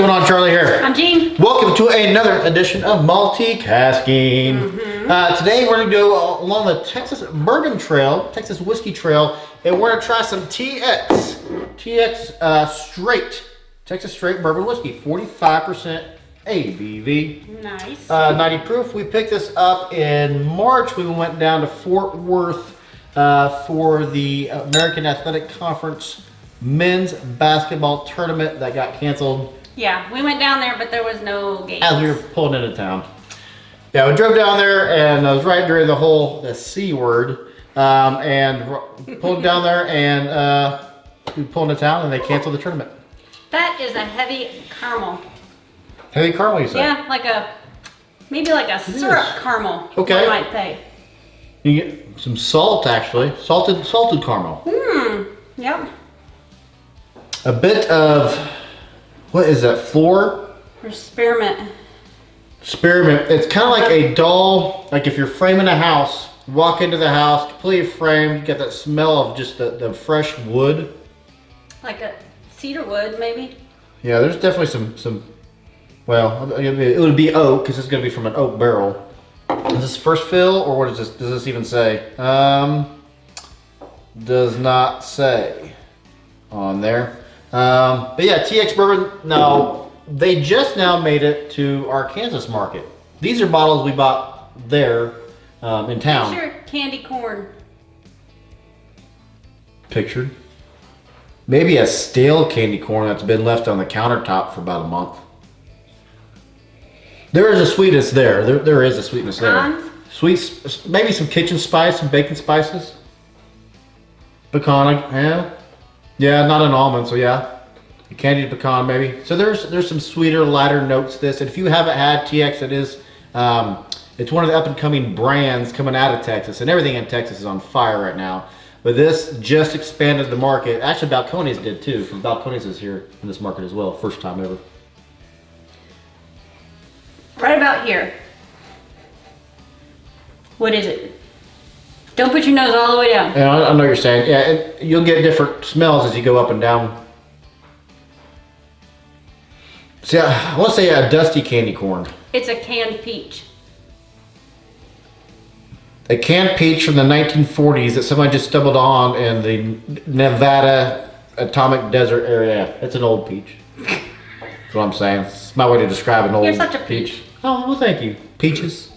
going on? Charlie here. I'm Jean. Welcome to another edition of Multicasking. Today we're going to go along the Texas Bourbon Trail, Texas Whiskey Trail, and we're going to try some TX Straight, Texas Straight Bourbon Whiskey, 45% ABV. Nice. 90 proof. We picked this up in March. We went down to Fort Worth for the American Athletic Conference men's basketball tournament that got canceled. Yeah, we went down there, but there was no games. As we were pulling into town. Yeah, we drove down there, and I was right during the C word, and pulled down there, and we pulled into town, and they canceled the tournament. That is a heavy caramel. Heavy caramel, you said? Yeah, maybe like a syrup caramel. Okay. You might say. You get some salt, actually, salted caramel. Yep. A bit of, what is that, floor? Or spearmint. Spearmint. It's kind of like a dull, like if you're framing a house, walk into the house, completely framed, you get that smell of just the fresh wood. Like a cedar wood, maybe? Yeah, there's definitely some well, it would be oak, because it's going to be from an oak barrel. Is this first fill, or what is this? Does this even say? Does not say on there. But yeah, TX Bourbon, no, they just now made it to our Kansas market. These are bottles we bought there in town. Picture candy corn. Pictured. Maybe a stale candy corn that's been left on the countertop for about a month. There is a sweetness there. There is a sweetness there. Sweet, maybe some kitchen spice, some bacon spices. Pecan, yeah. Yeah, not an almond, so yeah. Candied pecan, maybe. So there's some sweeter, lighter notes to this. And if you haven't had TX, it is, it's one of the up-and-coming brands coming out of Texas. And everything in Texas is on fire right now. But this just expanded the market. Actually, Balcones did too, because Balcones is here in this market as well. First time ever. Right about here. What is it? Don't put your nose all the way down. Yeah, I know what you're saying. Yeah, you'll get different smells as you go up and down. See, I want to say a dusty candy corn. It's a canned peach. A canned peach from the 1940s that somebody just stumbled on in the Nevada Atomic Desert area. It's an old peach. That's what I'm saying. It's my way to describe an old peach. You're such a peach. Oh, well, thank you. Peaches.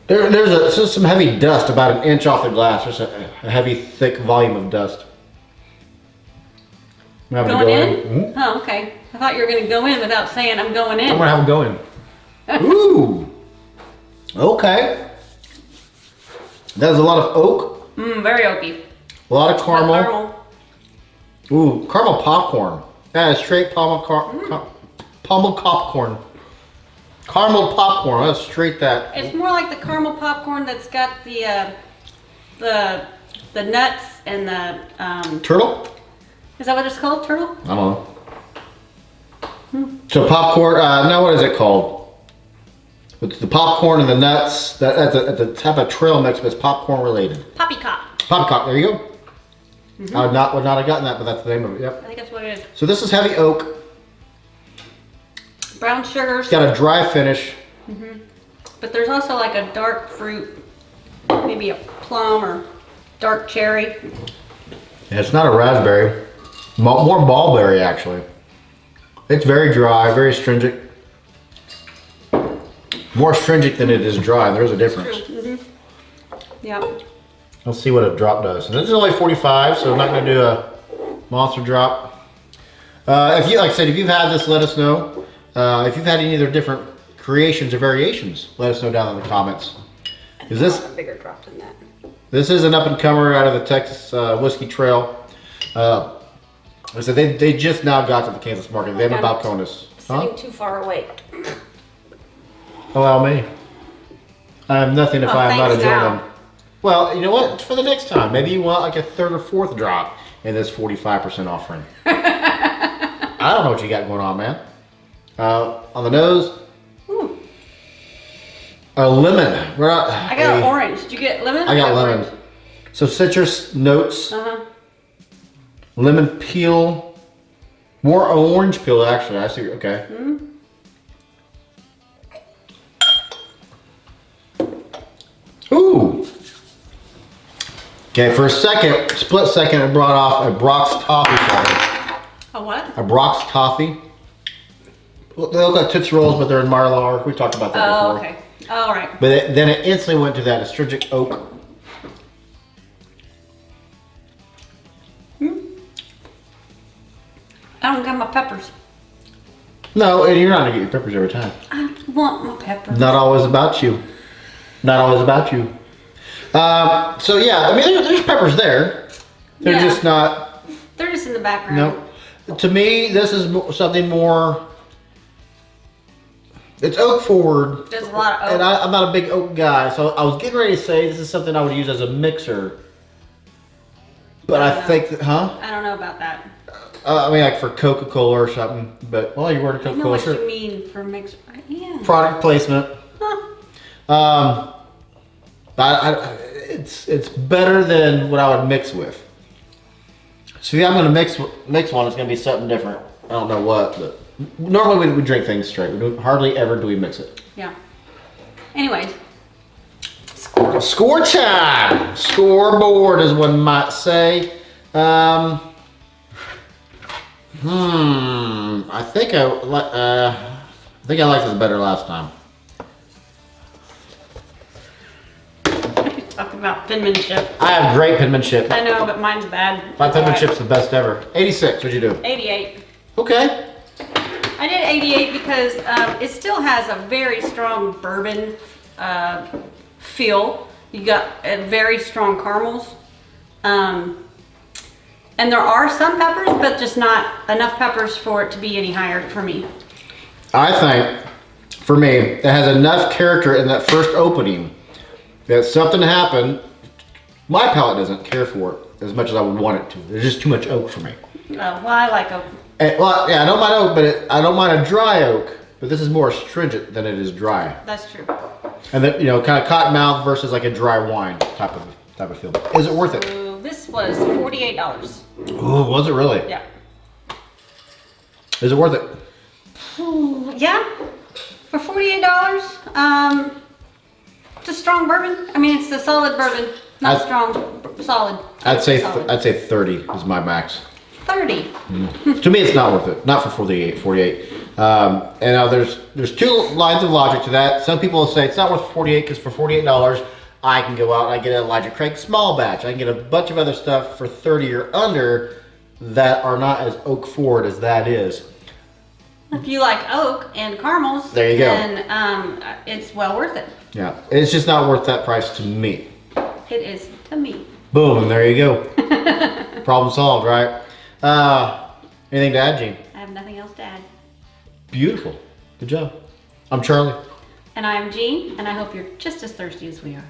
There's some heavy dust about an inch off the glass. There's a heavy, thick volume of dust. Going in? Oh, okay. I thought you were going to go in without saying I'm going in. I'm going to have them go in. Ooh. Okay. That's a lot of oak. Very oaky. A lot of caramel. Ooh, caramel popcorn. Yeah, straight caramel popcorn. Caramel popcorn. Let's straight that. It's more like the caramel popcorn that's got the nuts and the turtle. Is that what it's called? Turtle? I don't know. So popcorn. No, what is it called? With the popcorn and the nuts. That's a type of trail mix, but it's popcorn related. Poppycock. Poppycock. There you go. I would not have gotten that, but that's the name of it. Yep. I think that's what it is. So this is heavy oak. Brown sugars. It's got a dry finish. But there's also like a dark fruit, maybe a plum or dark cherry. Yeah, it's not a raspberry. More ballberry, actually. It's very dry, very astringent. More astringent than it is dry. There's a difference. Yep. Let's see what a drop does. And this is only 45, so I'm not going to do a monster drop. If you, like I said, if you've had this, let us know. If you've had any other different creations or variations, let us know down in the comments. Is this a bigger drop than that? This is an up-and-comer out of the Texas Whiskey Trail. I said they just now got to the Kansas market. They haven't Balcones. Sitting too far away. Allow me. I have nothing if I am not a gentleman. Now. Well, you know what? It's for the next time. Maybe you want like a third or fourth drop in this 45% offering. I don't know what you got going on, man. On the nose, a lemon. I got orange. Did you get lemon? I got lemon. Orange. So citrus notes, lemon peel, More orange peel, actually. I see. Okay. Mm-hmm. Ooh. Okay, for a second, split second, it brought off a Brock's toffee flavor. A what? A Brock's toffee. They look like Tootsie Rolls, but they're in Marlar. We talked about that before. Oh, okay. All right. But then it instantly went to that astringent oak. I don't got my peppers. No, and you're not gonna get your peppers every time. I want my peppers. Not always about you. Not always about you. So yeah, I mean, there's peppers there. They're just not. They're just in the background. No. To me, this is something more. It's oak forward. There's a lot of oak. And I'm not a big oak guy, so I was getting ready to say this is something I would use as a mixer. But I think that, I don't know about that. I mean, like for Coca-Cola or something. But well, you ordered I know Coca-Cola, what sure. you mean for mix. Yeah. Product placement. Huh. It's better than what I would mix with. So if I'm gonna mix one, it's gonna be something different. I don't know what, but normally we drink things straight. Hardly ever do we mix it. Yeah. Anyways. Score time. Scoreboard, as one might say. I think I liked this better last time. Talking about penmanship. I have great penmanship. I know, but mine's bad. My That's all penmanship's the best ever. 86, what'd you do? 88. Okay. I did 88 because it still has a very strong bourbon feel. You got very strong caramels. And there are some peppers, but just not enough peppers for it to be any higher for me. I think, for me, it has enough character in that first opening that something happened. My palate doesn't care for it as much as I would want it to. There's just too much oak for me. Well, I like oak. Well, yeah, I don't mind oak, but I don't mind a dry oak. But this is more astringent than it is dry. That's true. And then, kind of cotton mouth versus like a dry wine type of feel. Is it worth it? This was $48. Oh, was it really? Yeah. Is it worth it? Ooh, yeah. For $48, it's a strong bourbon. I mean, it's a solid bourbon, not strong, solid. I'd say solid. I'd say 30 is my max. 30. To me, it's not worth it. Not for 48. And now there's two lines of logic to that. Some people will say it's not worth 48 because for $48, I can go out and I get an Elijah Craig small batch. I can get a bunch of other stuff for 30 or under that are not as oak forward as that is. If you like oak and caramels, there you go. Then it's well worth it. Yeah, it's just not worth that price to me. It is to me. Boom, and there you go. Problem solved, right? Anything to add, Gene? I have nothing else to add. Beautiful. Good job. I'm Charlie. And I'm Jean, and I hope you're just as thirsty as we are.